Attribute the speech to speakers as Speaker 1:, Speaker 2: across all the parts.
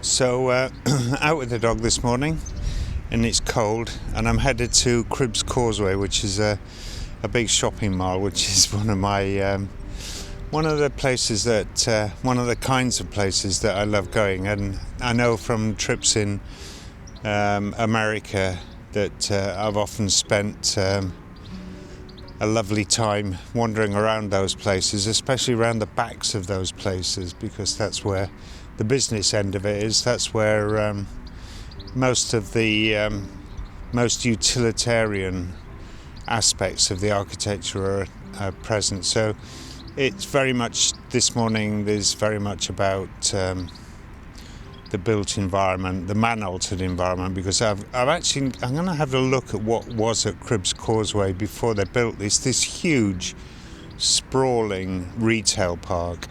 Speaker 1: So out with the dog this morning, and it's cold, and I'm headed to Cribbs Causeway, which is a big shopping mall, which is one of the places that one of the kinds of places that I love going. And I know from trips in America that I've often spent a lovely time wandering around those places, especially around the backs of those places, because that's where the business end of it is. That's where most of the most utilitarian aspects of the architecture are present. So it's very much, this morning there's very much about the built environment, the man-altered environment, because I'm going to have a look at what was at Cribbs Causeway before they built this huge, sprawling retail park,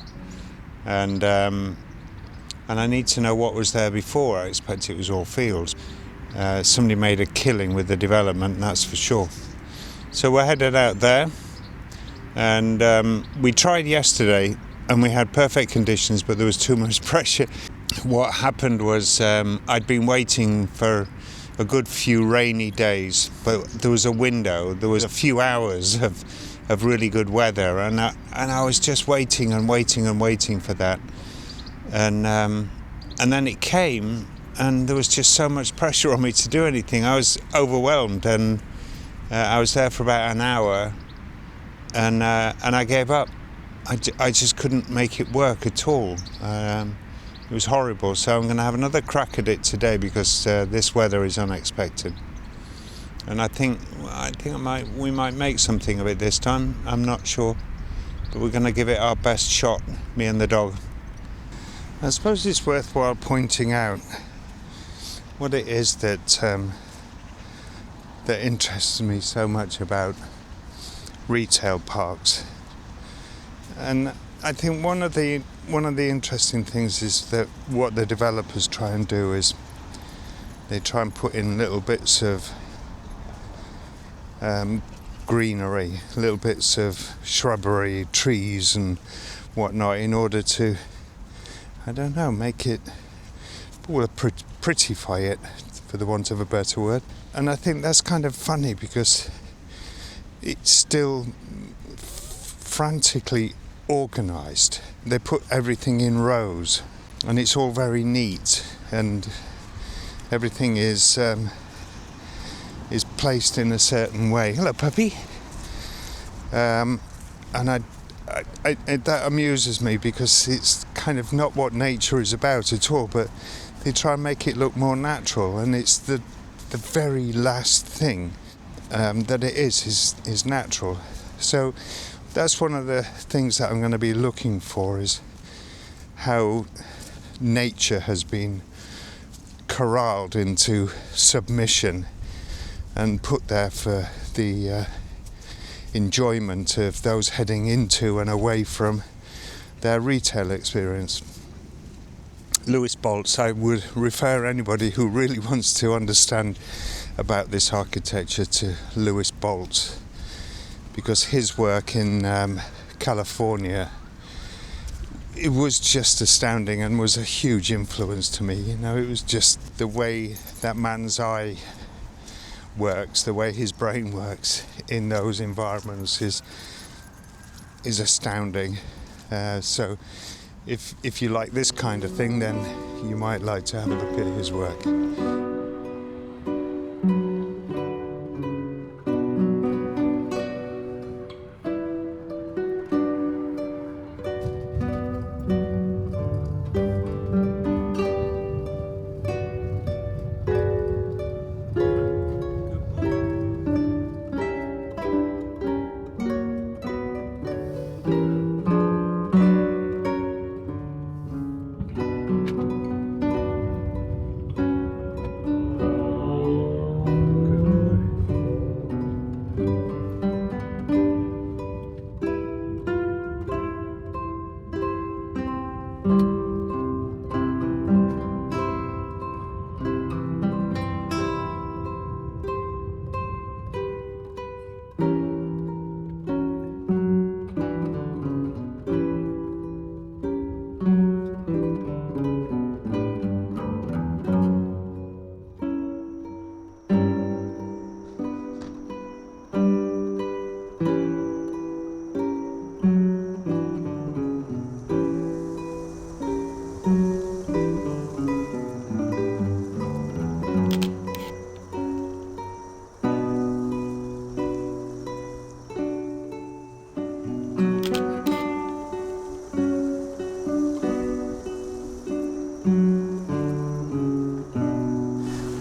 Speaker 1: and I need to know what was there before. I expect it was all fields. Somebody made a killing with the development, that's for sure. So we're headed out there, and we tried yesterday, and we had perfect conditions, but there was too much pressure. What happened was I'd been waiting for a good few rainy days, but there was a window. There was a few hours of really good weather, and I was just waiting for that. And then it came, and there was just so much pressure on me to do anything. I was overwhelmed, and I was there for about an hour, and I gave up. I just couldn't make it work at all. It was horrible. So I'm going to have another crack at it today, because this weather is unexpected, and I think we might make something of it this time. I'm not sure, but we're going to give it our best shot, me and the dog. I suppose it's worthwhile pointing out what it is that interests me so much about retail parks. And I think one of the interesting things is that what the developers try and do is they try and put in little bits of greenery, little bits of shrubbery, trees and whatnot, in order to, I don't know, make it, prettify it, for the want of a better word. And I think that's kind of funny, because it's still frantically organised. They put everything in rows, and it's all very neat, and everything is placed in a certain way. Hello, puppy. And that amuses me, because it's kind of not what nature is about at all, but they try and make it look more natural, and it's the very last thing that it is natural. So that's one of the things that I'm going to be looking for, is how nature has been corralled into submission and put there for the enjoyment of those heading into and away from their retail experience. Louis Baltz, I would refer anybody who really wants to understand about this architecture to Louis Baltz, because his work in California, it was just astounding and was a huge influence to me. You know, it was just the way that man's eye works, the way his brain works in those environments is astounding. So if you like this kind of thing, then you might like to have a look at his work.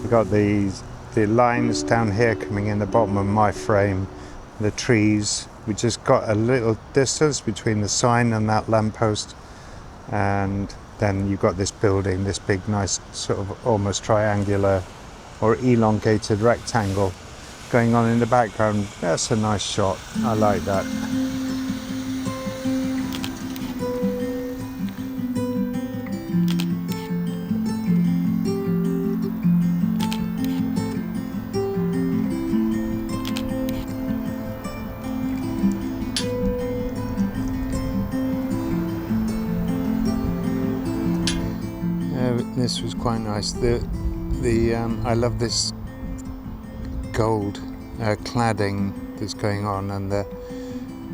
Speaker 1: You've got the lines down here coming in the bottom of my frame, the trees. We just got a little distance between the sign and that lamppost, and then you've got this building, this big nice sort of almost triangular or elongated rectangle going on in the background. That's a nice shot. I like that. This was quite nice. I love this gold cladding that's going on, and the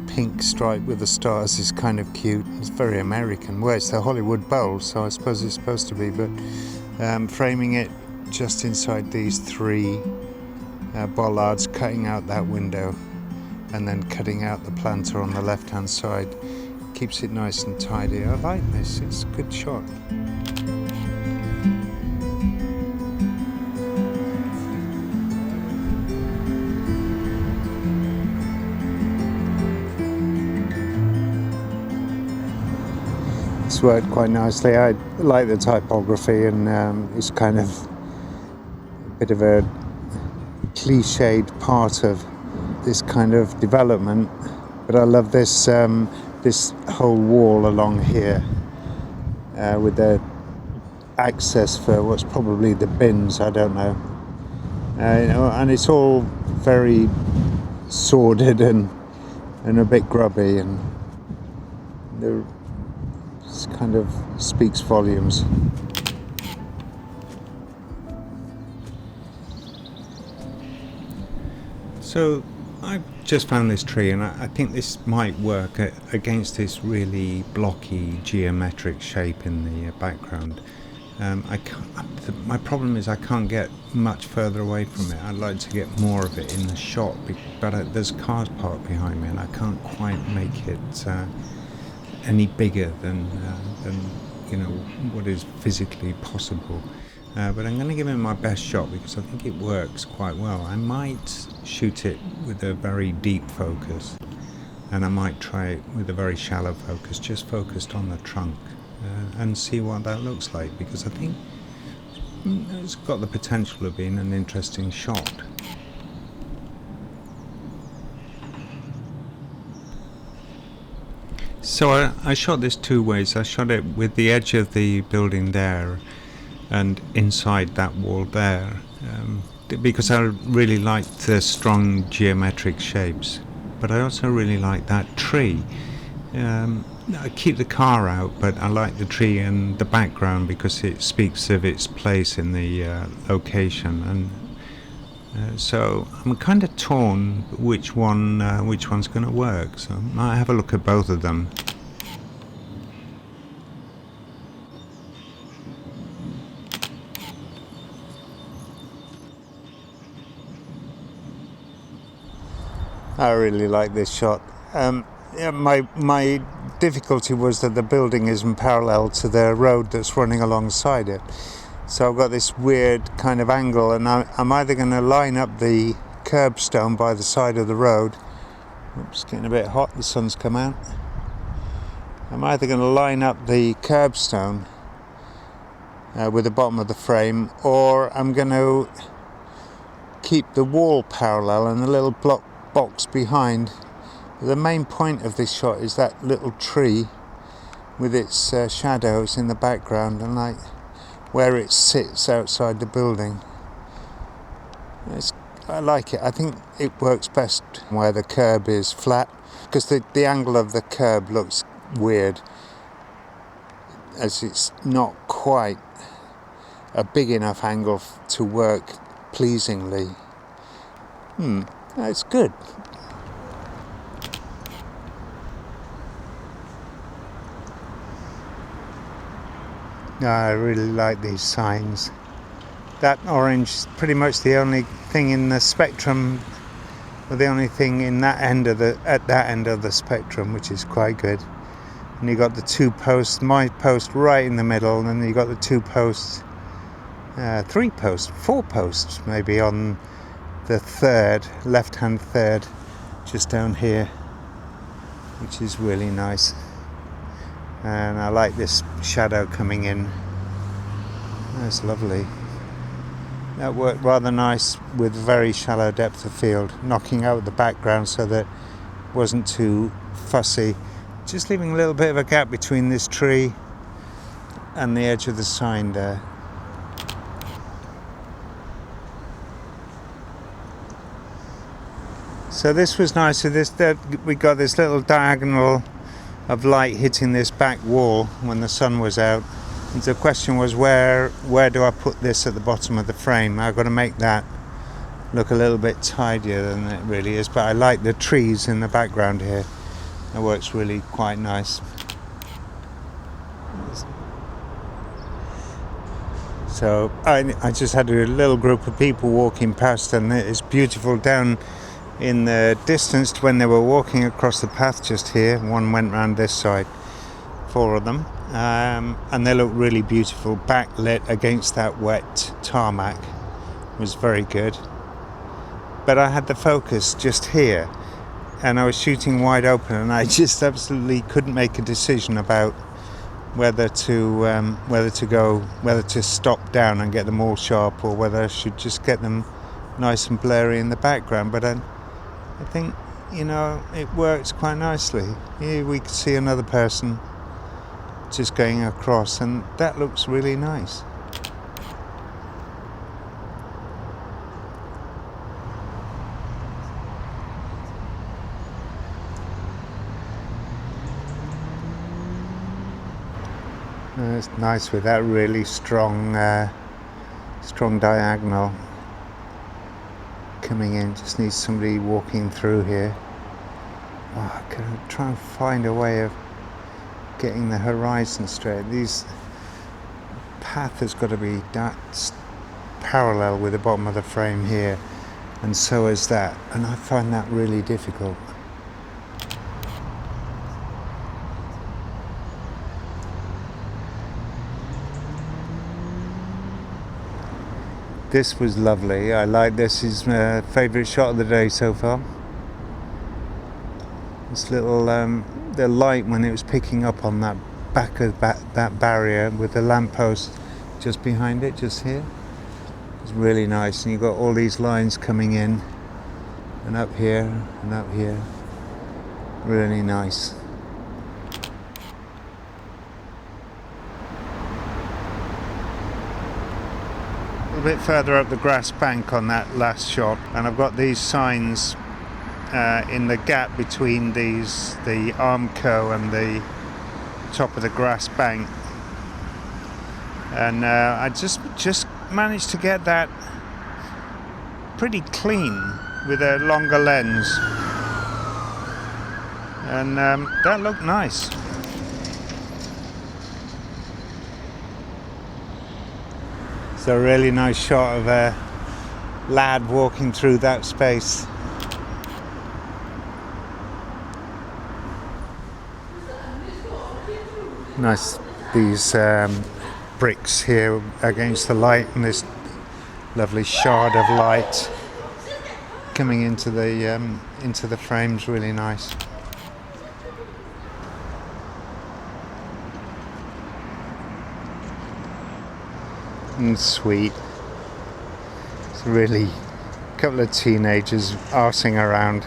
Speaker 1: pink stripe with the stars is kind of cute. It's very American. Well, it's the Hollywood Bowl, so I suppose it's supposed to be, but framing it just inside these three bollards, cutting out that window and then cutting out the planter on the left hand side keeps it nice and tidy. I like this. It's a good shot. Worked quite nicely. I like the typography, and it's kind of a bit of a cliched part of this kind of development, but I love this this whole wall along here with the access for what's probably the bins, I don't know, and it's all very sordid and a bit grubby, and the kind of speaks volumes. So I've just found this tree, and I think this might work against this really blocky geometric shape in the background. My problem is I can't get much further away from it. I'd like to get more of it in the shot, but there's cars parked behind me and I can't quite make it any bigger than what is physically possible, but I'm going to give it my best shot because I think it works quite well. I might shoot it with a very deep focus, and I might try it with a very shallow focus, just focused on the trunk, and see what that looks like, because I think it's got the potential of being an interesting shot. So I shot this two ways. I shot it with the edge of the building there and inside that wall there, because I really like the strong geometric shapes, but I also really like that tree. I keep the car out, but I like the tree and the background because it speaks of its place in the location, and so I'm kind of torn which one's going to work. So I might have a look at both of them. I really like this shot. My difficulty was that the building isn't parallel to the road that's running alongside it. So I've got this weird kind of angle, and I'm either going to line up the curbstone by the side of the road. Oops, getting a bit hot, the sun's come out. I'm either going to line up the curbstone with the bottom of the frame, or I'm going to keep the wall parallel and the little box behind. The main point of this shot is that little tree with its shadows in the background, and like where it sits outside the building. I like it. I think it works best where the curb is flat, because the angle of the curb looks weird, as it's not quite a big enough angle to work pleasingly. It's good. I really like these signs. That orange is pretty much the only thing in the spectrum, or the only thing in that end of at that end of the spectrum, which is quite good. And you got the two posts, my post right in the middle, and then you got the two posts 3 posts, 4 posts maybe on the third, left-hand third, just down here, which is really nice. And I like this shadow coming in. That's lovely. That worked rather nice with very shallow depth of field, knocking out the background so that it wasn't too fussy. Just leaving a little bit of a gap between this tree and the edge of the sign there. So this was nice. So we got this little diagonal of light hitting this back wall when the sun was out. And the question was, where do I put this at the bottom of the frame? I've got to make that look a little bit tidier than it really is. But I like the trees in the background here. It works really quite nice. So I just had a little group of people walking past, and it's beautiful down in the distance when they were walking across the path just here. One went round this side, 4 of them, and they look really beautiful, backlit against that wet tarmac. It was very good. But I had the focus just here, and I was shooting wide open, and I just absolutely couldn't make a decision about whether to stop down and get them all sharp, or whether I should just get them nice and blurry in the background. But I think, it works quite nicely. Here we can see another person just going across, and that looks really nice. It's nice with that really strong diagonal coming in. Just needs somebody walking through here. I'm gonna try and find a way of getting the horizon straight. This path has got to be parallel with the bottom of the frame here, and so is that, and I find that really difficult. This was lovely. I like this. Is my favourite shot of the day so far. This little the light when it was picking up on that back of that barrier with the lamppost just behind it, just here. It's really nice, and you've got all these lines coming in, and up here and up here. Really nice. A bit further up the grass bank on that last shot, and I've got these signs in the gap between the Armco and the top of the grass bank, and I just managed to get that pretty clean with a longer lens, and that looked nice. It's a really nice shot of a lad walking through that space. Nice, these bricks here against the light, and this lovely shard of light coming into the frames. Really nice. And sweet. It's really a couple of teenagers arsing around.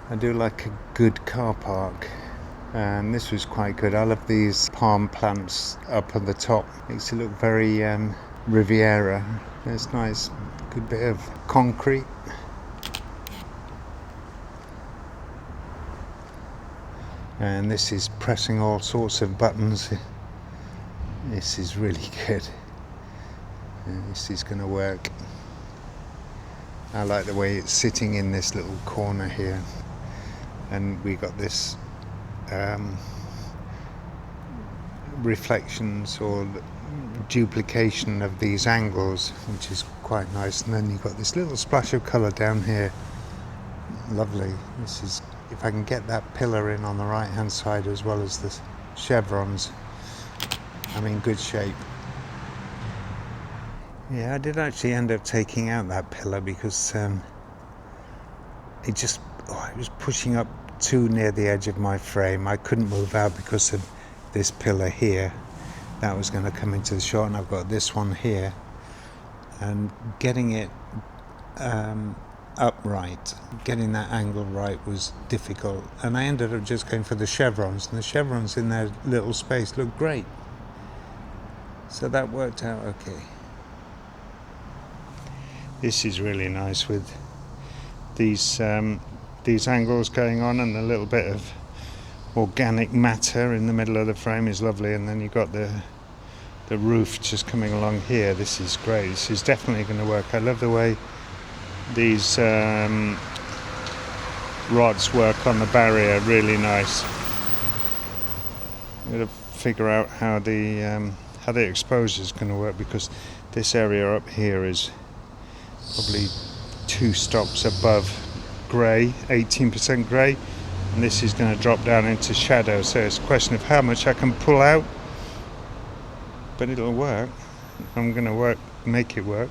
Speaker 1: I do like a good car park, and this was quite good. I love these palm plants up at the top. Makes it look very Riviera. It's nice. Good bit of concrete. And this is pressing all sorts of buttons. This is really good. This is going to work. I like the way it's sitting in this little corner here, and we got this reflections or duplication of these angles, which is quite nice. And then you've got this little splash of colour down here. Lovely. This is, if I can get that pillar in on the right hand side as well as the chevrons, I'm in good shape. Yeah, I did actually end up taking out that pillar because it was pushing up too near the edge of my frame. I couldn't move out because of this pillar here. That was going to come into the shot, and I've got this one here. And getting it upright, getting that angle right was difficult. And I ended up just going for the chevrons, and the chevrons in their little space looked great. So that worked out okay. This is really nice with these angles going on, and a little bit of organic matter in the middle of the frame is lovely, and then you've got the roof just coming along here. This is great. This is definitely going to work. I love the way these rods work on the barrier, really nice. I'm going to figure out how the exposure is going to work, because this area up here is probably 2 stops above grey, 18% grey, and this is going to drop down into shadow, so it's a question of how much I can pull out, but it'll work. I'm going to make it work.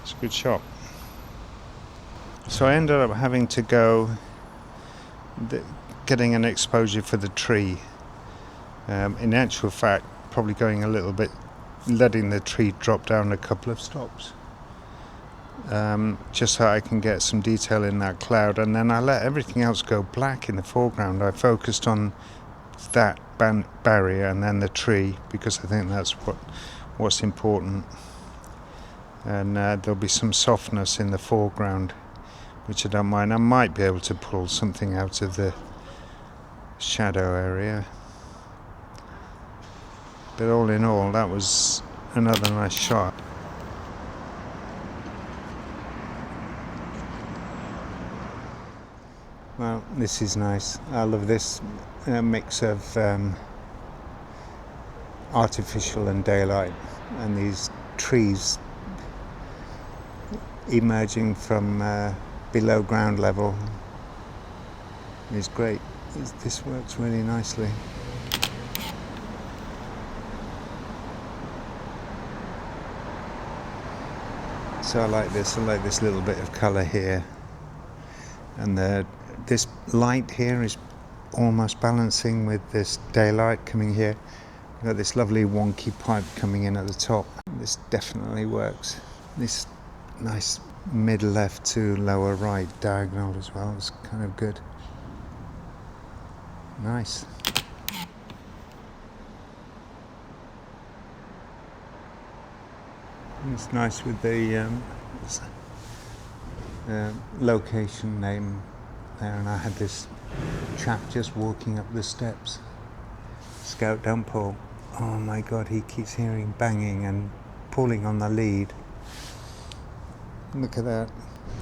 Speaker 1: It's a good shot. So I ended up having to go getting an exposure for the tree. In actual fact, probably going a little bit, letting the tree drop down a couple of stops, just so I can get some detail in that cloud, and then I let everything else go black in the foreground. I focused on that barrier and then the tree, because I think that's what's important, and there'll be some softness in the foreground, which I don't mind. I might be able to pull something out of the shadow area, but all in all, that was another nice shot. Well, this is nice. I love this mix of artificial and daylight, and these trees emerging from below ground level is great. This works really nicely. So I like this little bit of colour here, and this light here is almost balancing with this daylight coming here. You've got this lovely wonky pipe coming in at the top. This definitely works. This nice mid left to lower right diagonal as well is kind of good. Nice. It's nice with the location name there, and I had this chap just walking up the steps. Scout, don't pull. Oh my god, he keeps hearing banging and pulling on the lead. Look at that.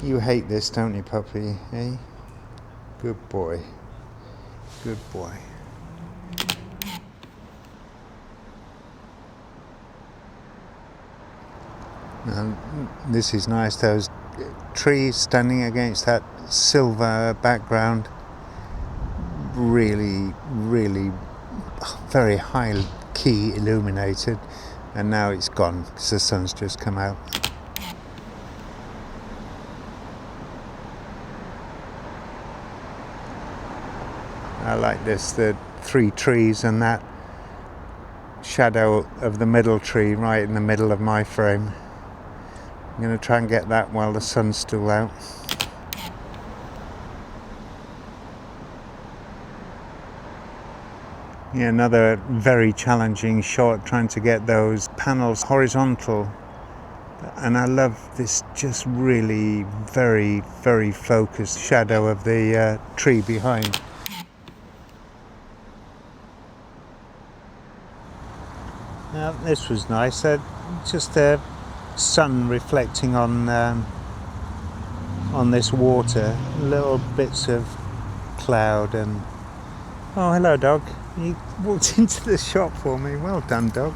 Speaker 1: You hate this, don't you, puppy? Eh? Good boy. Good boy. And this is nice, those trees standing against that silver background. Really, really very high key illuminated, and now it's gone because the sun's just come out. I like this, the 3 trees and that shadow of the middle tree right in the middle of my frame. I'm going to try and get that while the sun's still out. Yeah, another very challenging shot, trying to get those panels horizontal. And I love this just really very, very focused shadow of the tree behind. Now, this was nice. Just the sun reflecting on this water, little bits of cloud, and oh, hello, dog. You walked into the shop for me. Well done, dog.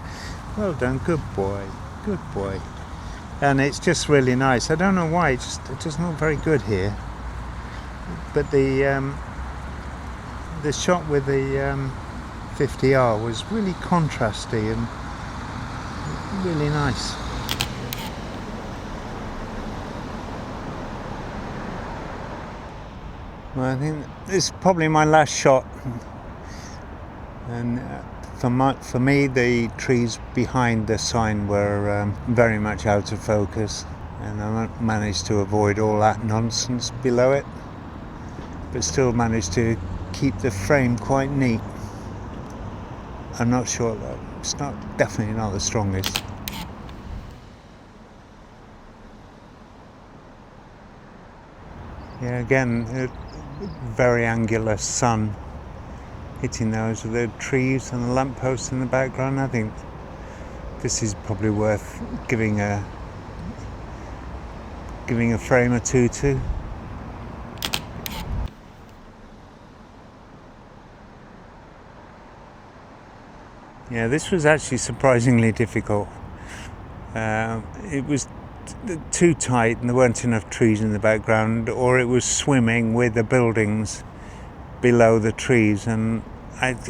Speaker 1: Well done. Good boy. Good boy. And it's just really nice. I don't know why. It just not very good here. But the shot with the 50R was really contrasty and really nice. Well, I think this is probably my last shot, and for me the trees behind the sign were very much out of focus, and I managed to avoid all that nonsense below it, but still managed to keep the frame quite neat. I'm not sure, it's definitely not the strongest. Yeah, again, very angular sun hitting those with the trees and the lamppost in the background. I think this is probably worth giving a frame or two to. Yeah, this was actually surprisingly difficult. It was too tight and there weren't enough trees in the background, or it was swimming with the buildings below the trees, and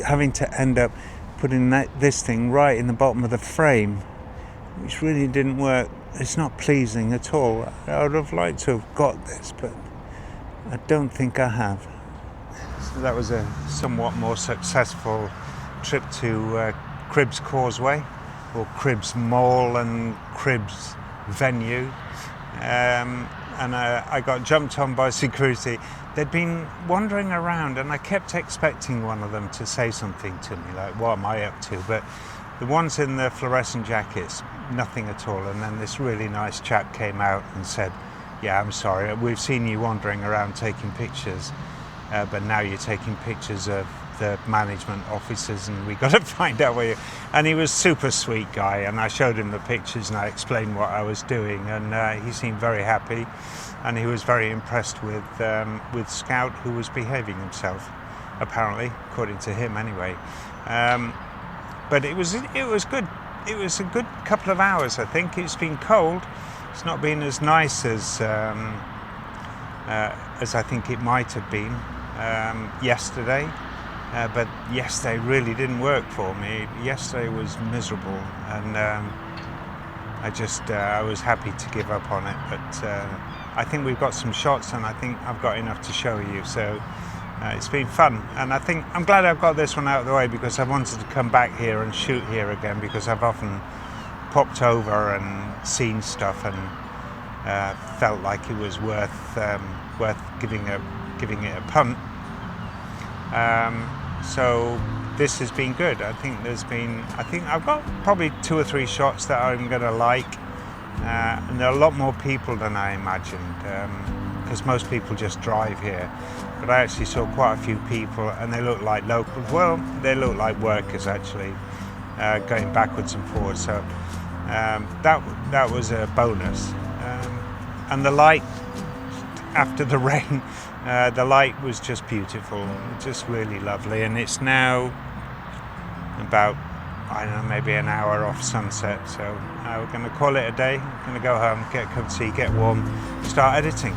Speaker 1: having to end up putting this thing right in the bottom of the frame, which really didn't work. It's not pleasing at all. I would have liked to have got this, but I don't think I have. So that was a somewhat more successful trip to Cribbs Causeway, or Cribbs Mall and Cribbs Venue, and I got jumped on by security. They'd been wandering around and I kept expecting one of them to say something to me, like, what am I up to? But the ones in the fluorescent jackets, nothing at all. And then this really nice chap came out and said, yeah, I'm sorry, we've seen you wandering around taking pictures, but now you're taking pictures of the management officers and we got to find out where you... And he was super sweet guy, and I showed him the pictures and I explained what I was doing, and he seemed very happy, and he was very impressed with Scout, who was behaving himself, apparently, according to him anyway. But it was good. It was a good couple of hours, I think. It's been cold. It's not been as nice as I think it might have been yesterday. But yesterday really didn't work for me. Yesterday was miserable, and I was happy to give up on it. But I think we've got some shots, and I think I've got enough to show you. So it's been fun, and I think I'm glad I've got this one out of the way, because I wanted to come back here and shoot here again, because I've often popped over and seen stuff and felt like it was worth giving it a punt. So this has been good. I think I've got probably 2 or 3 shots that I'm going to like, and there are a lot more people than I imagined, because most people just drive here, but I actually saw quite a few people, and they look like locals. Well, they look like workers actually, going backwards and forwards. So that was a bonus, and the light after the rain. The light was just beautiful, just really lovely, and it's now about, I don't know, maybe an hour off sunset, so we're going to call it a day. We're going to go home, get a cup of tea, get warm, start editing.